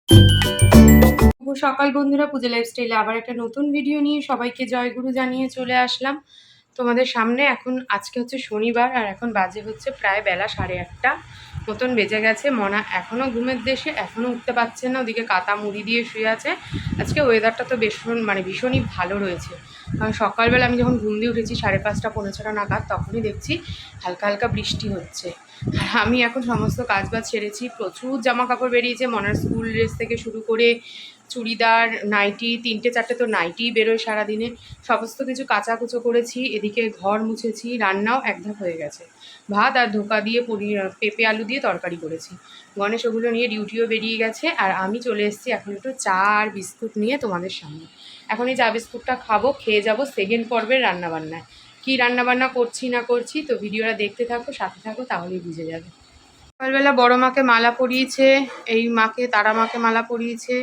শুভ সকাল বন্ধুরা, পূজা লাইফস্টাইলে আবার একটা নতুন ভিডিও নিয়ে সবাইকে জয়গুরু জানিয়ে চলে আসলাম তোমাদের সামনে। আজকে হচ্ছে শনিবার, আর এখন বাজে হচ্ছে প্রায় বেলা 8:30 মতন বেজে গেছে। মনা এখনও ঘুমের দেশে, এখনও উঠতে পারছে না, ওদিকে কাতা মুড়ি দিয়ে শুয়ে আছে। আজকে ওয়েদারটা তো ভীষণই ভালো রয়েছে। কারণ সকালবেলা আমি যখন ঘুম দিয়ে উঠেছি 5:30 পৌনে 6টা নাগাদ, তখনই দেখছি হালকা হালকা বৃষ্টি হচ্ছে। আর আমি এখন সমস্ত কাজবাজ সেরেছি, প্রচুর জামা কাপড় বেরিয়েছে, মনার স্কুল ড্রেস থেকে শুরু করে চুড়িদার, নাইটি, 3-4টে তো নাইটি বেরোয় সারাদিনে। সমস্ত কিছু কাচাকুচো করেছি, এদিকে ঘর মুছেছি, রান্নাও এক ধাপ হয়ে গেছে। ভাত আর ধোকা দিয়ে পেঁপে আলু দিয়ে তরকারি করেছি। গণেশ ওগুলো নিয়ে ডিউটিও বেরিয়ে গেছে, আর আমি চলে এসেছি এখন একটু চা আর বিস্কুট নিয়ে তোমাদের সামনে। এখন এই চা বিস্কুটটা খাবো, খেয়ে যাব সেকেন্ড পর্বের রান্নাবান্নায়। কী রান্নাবান্না করছি না করছি তো ভিডিওটা দেখতে থাকো, সাথে থাকো, তাহলেই বুঝে যাবে। সকালবেলা বড় মাকে মালা পরিয়েছে, এই মাকে তারা মাকে মালা পরিয়েছে,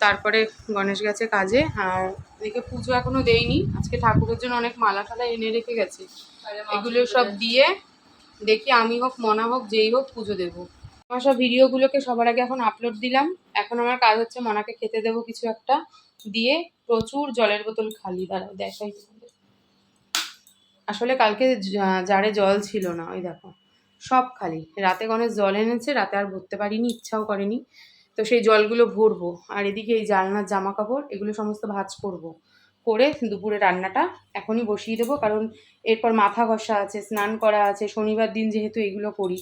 তারপরে গণেশ গেছে কাজে। আর এদিকে পুজো এখনো দেয়নি, আজকে ঠাকুরের জন্য অনেক মালা টালা এনে রেখে গেছে। এগুলো সব দিয়ে দেখি আমি হোক মনা হোক যেই হোক পুজো দেবো। আমার সব ভিডিওগুলোকে সবার আগে এখন আপলোড দিলাম। এখন আমার কাজ হচ্ছে মনাকে খেতে দেবো কিছু একটা দিয়ে। প্রচুর জলের বোতল খালি, দাঁড়াও দেখাই তোমাদের। আসলে কালকে জারে জল ছিল না, ওই দেখো সব খালি। রাতে গণেশ জল এনেছে, রাতে আর ভরতে পারিনি, ইচ্ছাও করেনি। তো সেই জলগুলো ভরবো। আর এদিকে এই জালনার জামা কাপড় এগুলো সমস্ত ভাঁজ করব। করে দুপুরে রান্নাটা এখনই বসিয়ে দেবো, কারণ এরপর মাথা ঘষা আছে, স্নান করা আছে, শনিবার দিন যেহেতু এগুলো করি।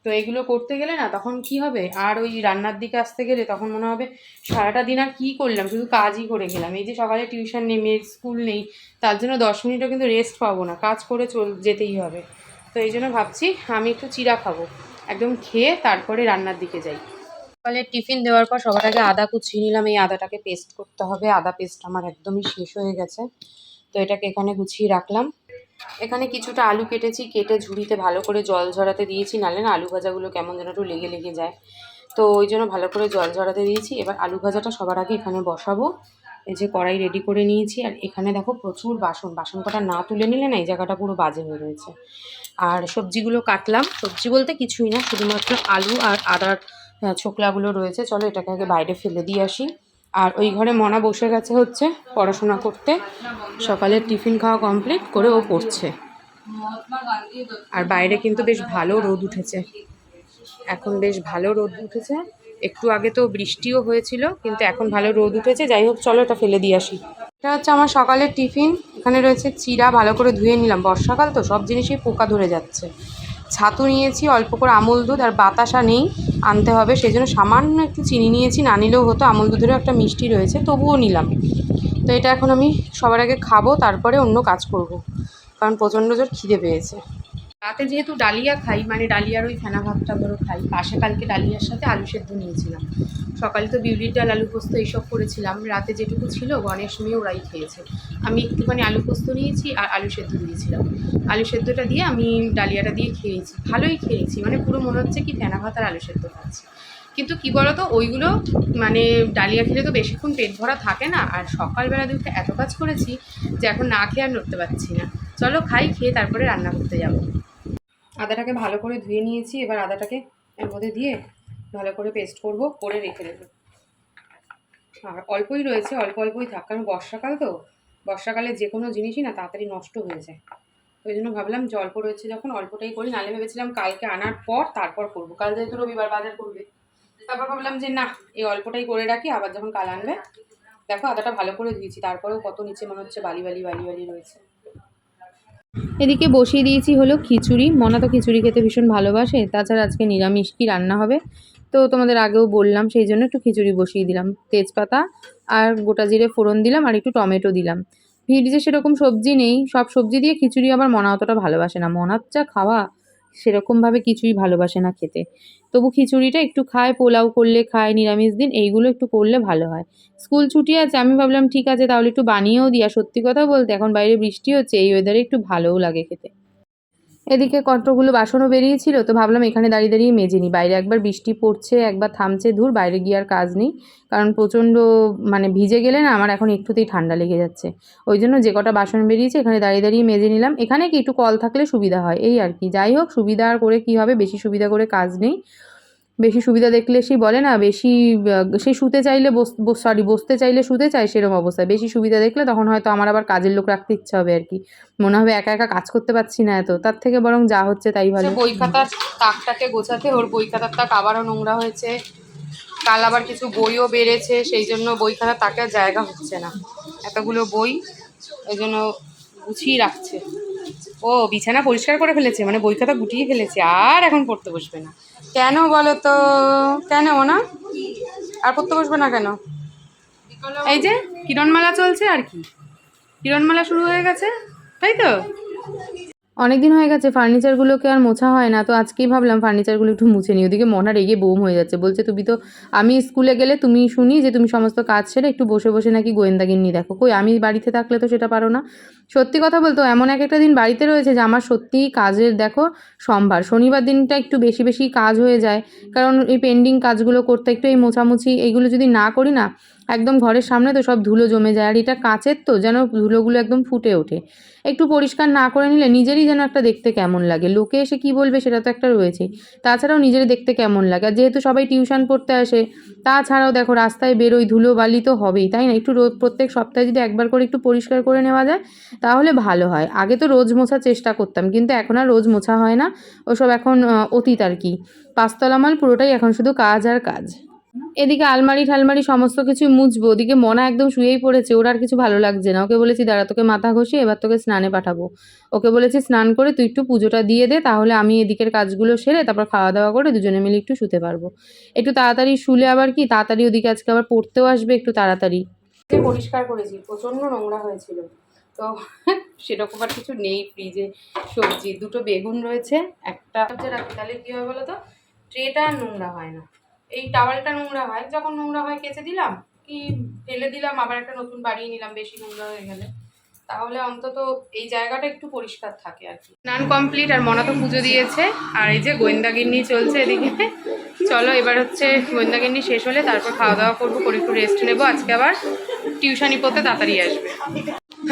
তো এগুলো করতে গেলে না তখন কি হবে, আর ওই রান্নার দিকে আসতে গেলে তখন মনে হবে সারাটা দিন আর কী করলাম, শুধু কাজই করে গেলাম। এই যে সকালে টিউশন নেই, মেয়ের স্কুল নেই, তার জন্য 10 মিনিটও কিন্তু রেস্ট পাবো না, কাজ করে যেতেই হবে। তো এই জন্য ভাবছি আমি একটু চিড়া খাবো, একদম খেয়ে তারপরে রান্নার দিকে যাই। সকালে টিফিন দেওয়ার পর সবার আগে আদা কুচিয়ে নিলাম, এই আদাটাকে পেস্ট করতে হবে। আদা পেস্ট আমার একদমই শেষ হয়ে গেছে, তো এটাকে এখানে গুছিয়ে রাখলাম। এখানে কিছুটা আলু কেটেছি, কেটে ঝুড়িতে ভালো করে জল ঝরাতে দিয়েছি, নাহলে না আলু ভাজাগুলো কেমন যেন একটু লেগে লেগে যায়। তো ওই জন্য ভালো করে জল ঝরাতে দিয়েছি। এবার আলু ভাজাটা সবার আগে এখানে বসাবো। এই যে কড়াই রেডি করে নিয়েছি, আর এখানে দেখো প্রচুর বাসন কটা না তুলে নিলে না এই জায়গাটা পুরো বাজে হয়ে রয়েছে। আর সবজিগুলো কাটলাম, সবজি বলতে কিছুই না, শুধুমাত্র আলু আর আদার ছোকলাগুলো রয়েছে। চলো এটাকে আগে বাইরে ফেলে দিয়ে আসি। আর ওই ঘরে মনা বসে গেছে হচ্ছে পড়াশোনা করতে, সকালের টিফিন খাওয়া কমপ্লিট করে ও পড়ছে। আর বাইরে কিন্তু বেশ ভালো রোদ উঠেছে, এখন বেশ ভালো রোদ উঠেছে। একটু আগে তো বৃষ্টিও হয়েছিল, কিন্তু এখন ভালো রোদ উঠেছে। যাই হোক চলো এটা ফেলে দিয়ে আসি। এটা হচ্ছে আমার সকালের টিফিন। এখানে রয়েছে চিড়া, ভালো করে ধুয়ে নিলাম, বর্ষাকাল তো সব জিনিসই পোকা ধরে যাচ্ছে। ছাতু নিয়েছি, অল্প করে আমুল দুধ, আর বাতাসা নেই, আনতে হবে, সেই জন্য সামান্য একটু চিনি নিয়েছি, না নিলেও হতো, আমুল দুধেরও একটা মিষ্টি রয়েছে তবুও নিলাম। তো এটা এখন আমি সবার আগে খাবো, তারপরে অন্য কাজ করব, কারণ প্রচণ্ড জোর খিদে পেয়েছে। রাতে যেহেতু ডালিয়া খাই, মানে ডালিয়ার ওই ফেনা ভাতটা ধরো খাই, পাশে কালকে ডালিয়ার সাথে আলু সেদ্ধ নিয়েছিলাম। সকালে তো বিউলির ডাল, আলু পোস্ত এইসব করেছিলাম, রাতে যেটুকু ছিল গণেশ মেয়ে ওরাই খেয়েছে। আমি একটুখানি আলু পোস্ত নিয়েছি আর আলু সেদ্ধ দিয়েছিলাম। আলু সেদ্ধটা দিয়ে আমি ডালিয়াটা দিয়ে খেয়েছি, ভালোই খেয়েছি, মানে পুরো মনে হচ্ছে কি ফেনা ভাত আর আলু সেদ্ধ খাচ্ছি। কিন্তু কি বলতো, ওইগুলো মানে ডালিয়া খেলে তো বেশিক্ষণ পেট ভরা থাকে না, আর সকালবেলা দুটো এত কাজ করেছি যে এখন না খেয়ে আর নড়তে পারছি না। চলো খাই, খেয়ে তারপরে রান্না করতে যাবো। আদাটাকে ভালো করে ধুয়ে নিয়েছি, এবার আদাটাকে এর মধ্যে দিয়ে ভালো করে পেস্ট করব, করে রেখে দেবো। আর অল্পই রয়েছে, অল্প অল্পই থাক, কারণ বর্ষাকাল তো, বর্ষাকালে যে কোনো জিনিসই না তাড়াতাড়ি নষ্ট হয়ে যায়। ওই জন্য ভাবলাম যে অল্প রয়েছে যখন অল্পটাই করি, নাহলে ভেবেছিলাম কালকে আনার পর তারপর করবো, কাল যেহেতু রবিবার বাজার করবে। তারপর ভাবলাম যে না, এই অল্পটাই করে রাখি, আবার যখন কাল আনবে। দেখো আদাটা ভালো করে ধুয়েছি, তারপরেও কত নিচে মনে হচ্ছে বালি বালি বালি বালি রয়েছে। এদিকে বসিয়ে দিয়েছি হলো খিচুড়ি। মনা তো খিচুড়ি খেতে ভীষণ ভালোবাসে, তাছাড়া আজকে নিরামিষ কি রান্না হবে তো তোমাদের আগেও বললাম, সেই জন্য একটু খিচুড়ি বসিয়ে দিলাম। তেজপাতা আর গোটা জিরে ফোড়ন দিলাম, আর একটু টমেটো দিলাম। ফ্রিজে সেরকম সবজি নেই, সব সবজি দিয়ে খিচুড়ি আবার মনা অতটা ভালোবাসে না, মনার যা খাওয়া সেরকমভাবে কিছুই ভালোবাসে না খেতে। তবু খিচুড়িটা একটু খায়, পোলাও করলে খায়, নিরামিষ দিন এইগুলো একটু করলে ভালো হয়। স্কুল ছুটি আছে, আমি ভাবলাম ঠিক আছে তাহলে একটু বানিয়েও দিই। আর সত্যি কথা বলতে এখন বাইরে বৃষ্টি হচ্ছে, এই ওয়েদারে একটু ভালোও লাগে খেতে। এদিকে কতগুলো বাসনও বেরিয়েছিল, তো ভাবলাম এখানে দাঁড়িয়ে দাঁড়িয়ে মেজে নিই। বাইরে একবার বৃষ্টি পড়ছে, একবার থামছে, ধুর বাইরে গিয়ে আর কাজ নেই, কারণ প্রচণ্ড মানে ভিজে গেলে না আমার এখন একটুতেই ঠান্ডা লেগে যাচ্ছে। ওই জন্য যে কটা বাসন বেরিয়েছে এখানে দাঁড়িয়ে দাঁড়িয়ে মেজে নিলাম। এখানে কি একটু কল থাকলে সুবিধা হয়, এই আর কি। যাই হোক, সুবিধা আর করে কী হবে, বেশি সুবিধা করে কাজ নেই। বেশি সুবিধা দেখলে সেই বলে না বেশি সে শুতে চাইলে বসতে চাইলে শুতে চায়, সেরকম অবস্থায় বেশি সুবিধা দেখলে তখন হয়তো আমার আবার কাজের লোক রাখতে ইচ্ছা হবে আর কি, মনে হবে একা একা কাজ করতে পারছি না এত, তার থেকে বরং যা হচ্ছে তাই ভালো। বই খাতার তাকটাকে গোছাতে, ওর বই খাতার তাক আবারও নোংরা হয়েছে, কাল আবার কিছু বইও বেড়েছে, সেই জন্য বই খাতার তাকে জায়গা হচ্ছে না, এতগুলো বই ওই জন্য গুছিয়ে রাখছে। ও বিছানা পরিষ্কার করে ফেলেছে, মানে বই খাতা গুটিয়ে ফেলেছে, আর এখন পড়তে বসবে না। কেন বলো তো, কেন না আর পড়তে বসবে না কেন? এই যে কিরণমালা চলছে আর কি, কিরণমালা শুরু হয়ে গেছে, তাই তো। অনেকদিন হয়ে গেছে ফার্নিচারগুলোকে আর মোছা হয় না, তো আজকেই ভাবলাম ফার্নিচারগুলো একটু মুছে নিই। ওদিকে মনা রেগে বোম হয়ে যাচ্ছে, বলছে তুমি তো, আমি স্কুলে গেলে তুমি শুনি যে তুমি সমস্ত কাজ সেরে একটু বসে বসে নাকি গোয়েন্দাগিন্নি দেখো, কই আমি বাড়িতে থাকলে তো সেটা পারো না। সত্যি কথা বলতো এমন একটা দিন বাড়িতে রয়েছে যে আমার সত্যিই কাজের দেখো সম্ভার, শনিবার দিনটা একটু বেশি বেশি কাজ হয়ে যায়, কারণ এই পেন্ডিং কাজগুলো করতে একটু এই মোছামুছি এইগুলো যদি না করি না, একদম ঘরের সামনে তো সব ধুলো জমে যায়, আর এটা কাচের তো যেন ধুলোগুলো একদম ফুটে ওঠে। একটু পরিষ্কার না করে নিলে নিজেরই যেন একটা দেখতে কেমন লাগে, লোকে এসে কি বলবে সেটা তো একটা রয়েছেই, তাছাড়াও নিজের দেখতে কেমন লাগে। আর যেহেতু সবাই টিউশন পড়তে আসে, তাছাড়াও দেখো রাস্তায় বেরোই ধুলো বালি তো হবেই, তাই না? একটু প্রত্যেক সপ্তাহে যদি একবার করে একটু পরিষ্কার করে নেওয়া যায় তাহলে ভালো হয়। আগে তো রোজ মোছার চেষ্টা করতাম, কিন্তু এখন আর রোজ মোছা হয় না, ওসব এখন অতীত আর কি। পাঁচতলা মাল পুরোটাই এখন শুধু কাজ আর কাজ। এদিকে আলমারি ঠালমারি সমস্ত কিছু মুছবো, ওদিকে মনা একদম শুয়েই পড়েছে, ওর আর কিছু ভালো লাগছে না। ওকে বলেছি দাঁড়া তোকে মাথা ঘষি, এবার তোকে স্নানে পাঠাবো। ওকে বলেছি স্নান করে তুই একটু পুজোটা দিয়ে দে, তাহলে আমি এদিকের কাজগুলো সেরে তারপর খাওয়া দাওয়া করে দুজনে মিলে একটু শুতে পারবো। একটু তাড়াতাড়ি শুলে আবার কি তাড়াতাড়ি ওদিকে আজকে আবার পড়তেও আসবে একটু তাড়াতাড়ি। পরিষ্কার করেছি, প্রচন্ড নোংরা হয়েছিল, তো সেরকম আর কিছু নেই ফ্রিজে। সবজি দুটো বেগুন রয়েছে, একটা রাখি, তাহলে কি হয় বলো তো, ট্রেটা আর নোংরা হয় না। এই টাওয়ালটা নোংরা হয়, যখন নোংরা হয় কেচে দিলাম কি ফেলে দিলাম, আবার একটা নতুন বাড়িয়ে নিলাম বেশি নোংরা হয়ে গেলে, তাহলে অন্তত এই জায়গাটা একটু পরিষ্কার থাকে আর কি। স্নান কমপ্লিট, আর মনা তো পুজো দিয়েছে, আর এই যে গোয়েন্দাগিন্নি চলছে এদিকে। চলো এবার হচ্ছে গোয়েন্দাগিন্নি শেষ হলে তারপর খাওয়া দাওয়া করবো, করে একটু রেস্ট নেবো, আজকে আবার টিউশনি পড়তে তাড়াতাড়ি আসবে।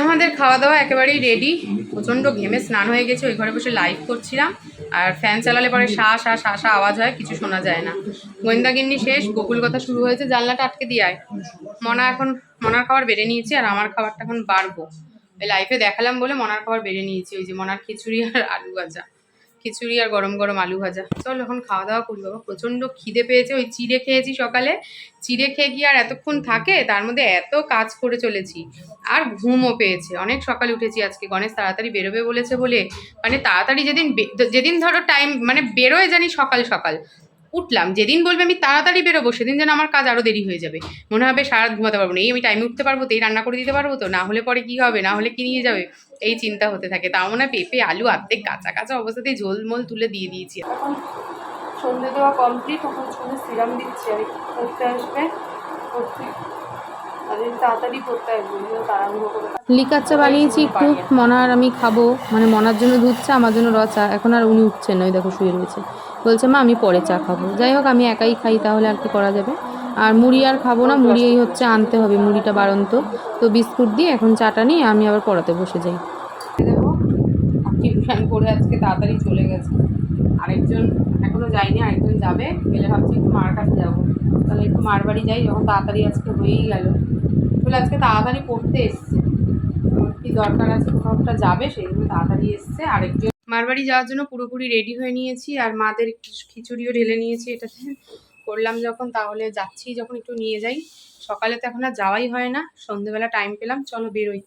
আমাদের খাওয়া দাওয়া একেবারেই রেডি, প্রচণ্ড ঘেমে স্নান হয়ে গেছে, ওই ঘরে বসে লাইভ করছিলাম, আর ফ্যান চালালে পরে শা আওয়াজ হয়, কিছু শোনা যায় না। গোয়েন্দাগিন্নি শেষ, গোকুল কথা শুরু হয়েছে, জানলাটা আটকে দিয়ে আয়। মনার খাবার বেড়ে নিয়েছি, আর আমার খাবারটা এখন বাড়বো, ওই লাইফে দেখালাম বলে মনার খাবার বেড়ে নিয়েছি, ওই যে মনার খিচুড়ি আর আলু ভাজা, খিচুড়ি আর গরম গরম আলু ভাজা। চল এখন খাওয়া দাওয়া করি, বাবা প্রচণ্ড খিদে পেয়েছে, ওই চিড়ে খেয়েছি সকালে, চিড়ে খেয়ে গিয়ে আর এতক্ষণ থাকে, তার মধ্যে এত কাজ করে চলেছি, আর ঘুমও পেয়েছে, অনেক সকালে উঠেছি আজকে, গণেশ তাড়াতাড়ি বেরোবে বলেছে বলে, মানে তাড়াতাড়ি যেদিন ধরো টাইম মানে বেরোয় জানি সকাল সকাল উঠলাম, যেদিন বলবে আমি তাড়াতাড়ি বেরোবো সেদিন যেন আমার কাজ আরও দেরি হয়ে যাবে, মনে হবে সারা ঘুমাতে পারবো না, এই আমি টাইমে উঠতে পারবো তো, এই রান্না করে দিতে পারবো তো, না হলে পরে কি হবে, না হলে কি নিয়ে যাবে, এই চিন্তা হতে থাকে। তাও মনে হয় পেঁপে আলু আর্ধেক কাঁচা কাঁচা অবস্থাতেই ঝোলমোল তুলে দিয়ে দিয়েছি। এখন সন্ধে দেওয়া কমপ্লিট, এখন সন্ধে সিরাম দিচ্ছি, আর পড়তে আসবে, তাড়াতাড়ি পড়তে আসবে, তাড়াহুড়ো করে। লিকার চা বানিয়েছি একটু, মনার আমি খাবো, মানে মনার জন্য দুধ চা, আমার জন্য চা। এখন আর উনি উঠছেন না, ওই দেখো শুয়ে রয়েছে, বলছে মা আমি পরে চা খাবো। যাই হোক আমি একাই খাই, তাহলে আর কি করা যাবে। আর মুড়ি আর খাবো না, মুড়ি এই হচ্ছে আনতে হবে, মুড়িটা বাড়ন্ত, তো বিস্কুট দিয়ে এখন চাটা নিয়ে আমি আবার পড়াতে বসে যাই। দেখো টিউশন করে আজকে তাড়াতাড়ি চলে গেছে, আরেকজন এখনো যায়নি, আরেকজন যাবে, গেলে ভাবছি একটু মার কাছে যাবো, তাহলে একটু মার বাড়ি যাই, যখন তাড়াতাড়ি আজকে হয়েই গেল, বলে আজকে তাড়াতাড়ি পড়তে এসছে, কি দরকার আছে কোথাওটা যাবে, সেই জন্য তাড়াতাড়ি এসছে। আরেকজন মার বাড়ি যাওয়ার জন্য পুরোপুরি রেডি হয়ে নিয়েছি, আর মাদের খিচুড়িও ঢেলে নিয়েছি, এটাতে করলাম যখন, তাহলে যাচ্ছি যখন একটু নিয়ে যাই, সকালে তো এখন আর যাওয়াই হয় না, সন্ধ্যেবেলা টাইম পেলাম, চলো বেরোই।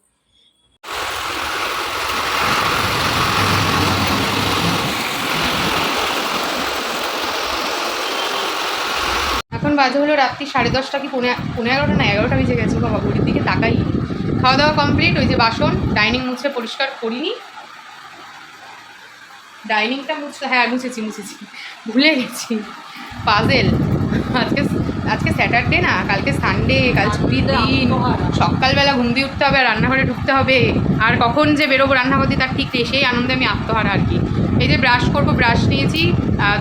এখন বাজে হলো রাত্রি 10:30 কি 11:30 না 11টা বেজে গেছে, বাবা ঘড়ির দিকে তাকাই। খাওয়া দাওয়া কমপ্লিট, ওই যে বাসন ডাইনিং মুছে পরিষ্কার করিনি, ডাইনিংটা হ্যাঁ মুছেছি ভুলে গেছি, পাজেল। আজকে স্যাটারডে না, কালকে সানডে, কাল ছুটির দিন, সকালবেলা ঘুম দিয়ে উঠতে হবে, আর রান্নাঘরে ঢুকতে হবে, আর কখন যে বেরোবো রান্নাঘর দিয়ে তার ঠিক নেই, সেই আনন্দে আমি আত্মহারা আর কি। এই যে ব্রাশ করবো, ব্রাশ নিয়েছি,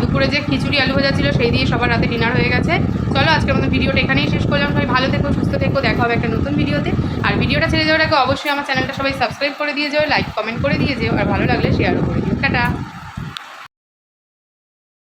দুপুরে যে খিচুড়ি আলু ভাজা ছিল সেই দিয়ে সবার রাতে ডিনার হয়ে গেছে। চলো আজকের মতো ভিডিওটা এখানেই শেষ করলাম, সবাই ভালো থেকো সুস্থ থেকো, দেখা হবে একটা নতুন ভিডিওতে। আর ভিডিওটা ছেড়ে যাওয়ার আগে অবশ্যই আমার চ্যানেলটা সবাই সাবস্ক্রাইব করে দিয়ে যাও, লাইক কমেন্ট করে দিয়ে যাও, আর ভালো লাগলে শেয়ারও করে দিও। টাটা।